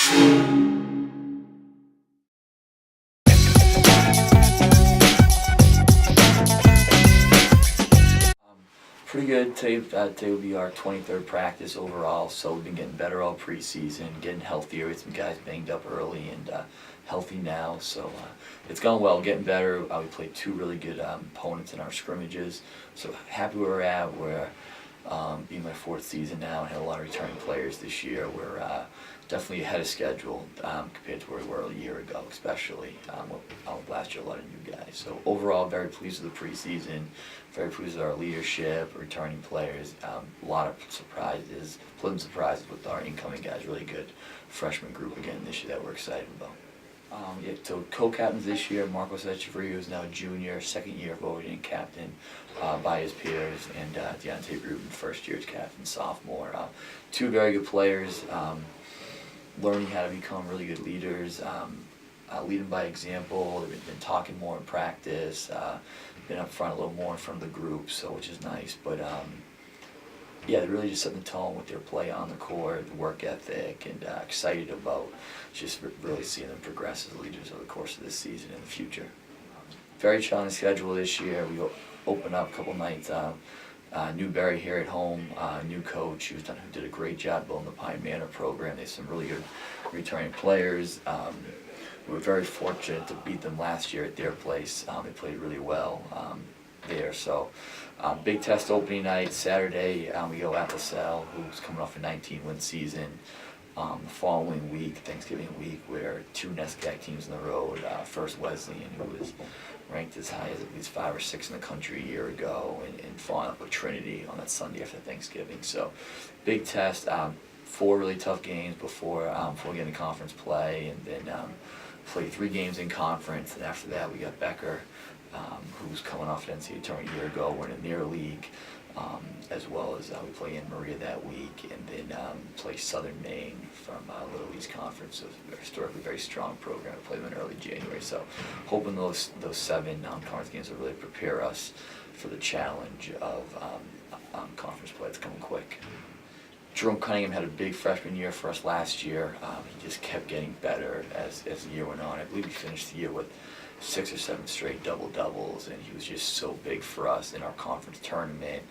Pretty good. Today will be our 23rd practice overall, so we've been getting better all preseason, getting healthier. We had some guys banged up early and healthy now, so it's gone well, getting better. We played two really good opponents in our scrimmages, so happy where we're at. We're being my fourth season now and had a lot of returning players this year. We're definitely ahead of schedule compared to where we were a year ago, especially. Last year, a lot of new guys. So overall, very pleased with the preseason, very pleased with our leadership, returning players. A lot of surprises, pleasant surprises with our incoming guys. Really good freshman group again this year that we're excited about. So co-captains this year, Marcos Echeverria, who's now a junior, second year voting captain by his peers, and Deontay Rubin, first year's captain, sophomore. Two very good players, learning how to become really good leaders, leading by example. They've been talking more in practice, been up front a little more in front of the group, so which is nice. But yeah, they really just set the tone with their play on the court, the work ethic, and excited about just really seeing them progress as leaders over the course of this season and the future. Very challenging schedule this year. We open up a couple nights. Newberry here at home, new coach who did a great job building the Pine Manor program. They have some really good returning players. We were very fortunate to beat them last year at their place. They played really well there. So big test opening night, Saturday. We go at LaSalle, who's coming off a 19-win season. The following week, Thanksgiving week, we're two NESCAC teams on the road. First Wesleyan, who was ranked as high as at least 5 or 6 in the country a year ago, and following up with Trinity on that Sunday after Thanksgiving. So big test, 4 really tough games before we get into conference play, and then play 3 games in conference, and after that we got Becker, who's coming off an NCAA tournament a year ago, winning their league, as well as we play in Maria that week, and then play Southern Maine from Little East Conference. So it's a historically very strong program. We play them in early January, so hoping those 7 conference games will really prepare us for the challenge of conference play that's coming quick. Jerome Cunningham had a big freshman year for us last year. He just kept getting better as the year went on. I believe he finished the year with 6 or 7 straight double-doubles, and he was just so big for us in our conference tournament.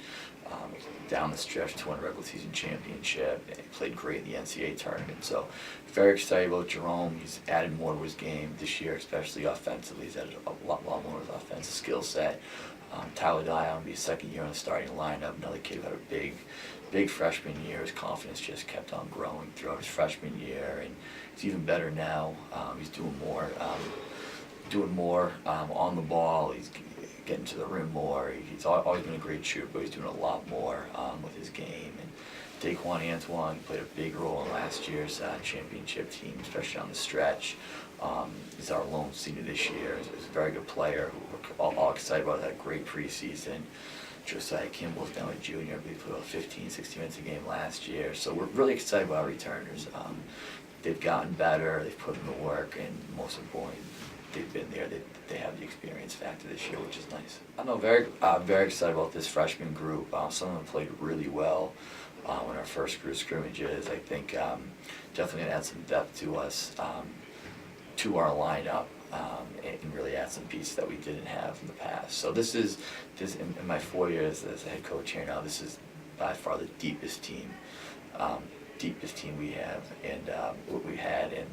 Down the stretch to win a regular season championship, and he played great in the NCAA tournament. So very excited about Jerome. He's added more to his game this year, especially offensively. He's added a lot more to his offensive skill set. Tyler Dion will be his second year on the starting lineup. Another kid who had a big freshman year. His confidence just kept on growing throughout his freshman year, and he's even better now. He's doing more on the ball. He's getting to the rim more. He's always been a great shooter, but he's doing a lot more with his game. And Daquan Antoine played a big role in last year's championship team, especially on the stretch. He's our lone senior this year. He's a very good player who we're all excited about. Had a great preseason. Josiah Kimball's now a junior. We played about 15, 16 minutes a game last year. So we're really excited about our returners. They've gotten better. They've put in the work, and most importantly, they've been there. They have the experience factor this year, which is nice. I know very excited about this freshman group. Some of them played really well in our first group scrimmages. I think definitely going to add some depth to us, to our lineup, and really add some pieces that we didn't have in the past. So this in my 4 years as a head coach here now, this is by far the deepest team we have, and what we had in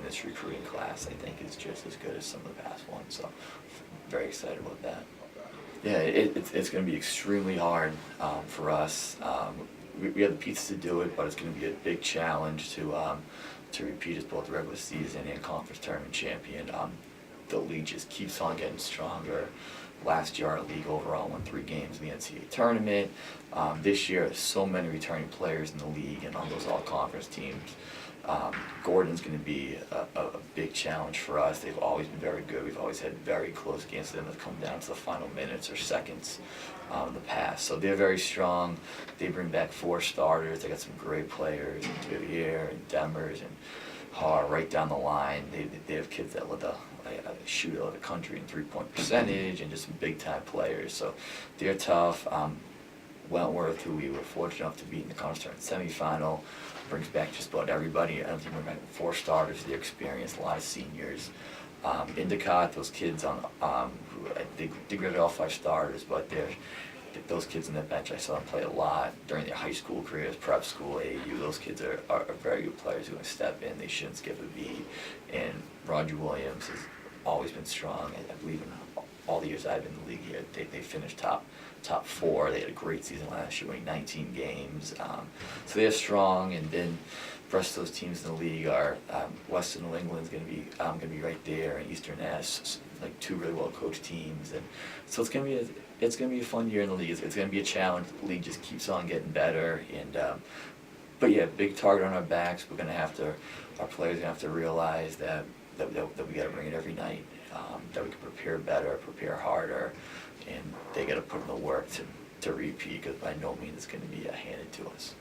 this recruiting class, I think, is just as good as some of the past ones. So very excited about that. Yeah, it's going to be extremely hard for us. We have the pieces to do it, but it's going to be a big challenge to repeat as both regular season and conference tournament champion. The league just keeps on getting stronger. Last year, our league overall won 3 games in the NCAA tournament. This year, there's so many returning players in the league and on those all-conference teams. Gordon's going to be a big challenge for us. They've always been very good. We've always had very close games to them that have come down to the final minutes or seconds in the past. So they're very strong. They bring back 4 starters. They got some great players, Vivier and Demers and Har right down the line. They have kids that shoot out of the country in 3-point percentage, and just some big-time players. So they're tough. Wentworth, who we were fortunate enough to beat in the conference semifinal, brings back just about everybody. I don't think we're going to 4 starters, their experience, a lot of seniors. Endicott, those kids on who they graded all 5 starters, but those kids on the bench, I saw them play a lot during their high school careers, prep school, AAU. Those kids are very good players who can step in. They shouldn't skip a beat. And Roger Williams has always been strong. I believe in all the years I've been in the league here, they finished top 4. They had a great season last year, winning 19 games. So they're strong. And then the rest of those teams in the league are Western New England's going to be right there, and Eastern S, like 2 really well coached teams. And so it's going to be a fun year in the league. It's going to be a challenge. The league just keeps on getting better. And but yeah, big target on our backs. Our players are going to have to realize that we got to bring it every night. That we can prepare better, prepare harder, and they got to put in the work to repeat, because by no means it's going to be handed to us.